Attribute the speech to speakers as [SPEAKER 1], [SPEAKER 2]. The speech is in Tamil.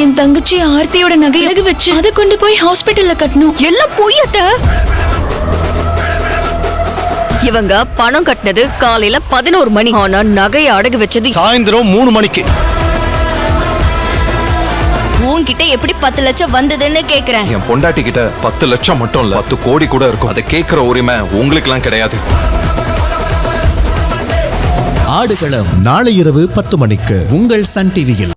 [SPEAKER 1] என் தங்கச்சி ஆர்த்தியோட நகை அடகு வச்சு அதை கொண்டு போய் ஹாஸ்பிட்டல்ல கட்டணும்.
[SPEAKER 2] எல்லாம் பொய்யத்த. இவங்க பணம் கட்டினது காலையில 11 மணி. ஆனா நகையை அடகு வச்சது
[SPEAKER 3] சாயந்தரம் 3 மணிக்கு.
[SPEAKER 4] உன்கிட்ட எப்படி 10 லட்சம் வந்ததுன்னு கேக்குறேன்.
[SPEAKER 5] என் பொண்டாட்டி கிட்ட 10 லட்சம் மட்டும் இல்ல 10 கோடி கூட இருக்கும். அதை கேட்கிற உரிமை உங்களுக்கு எல்லாம் கிடையாது.
[SPEAKER 6] ஆடுகளம் நாளை இரவு 10 மணிக்கு உங்கள் சன் டிவியில்.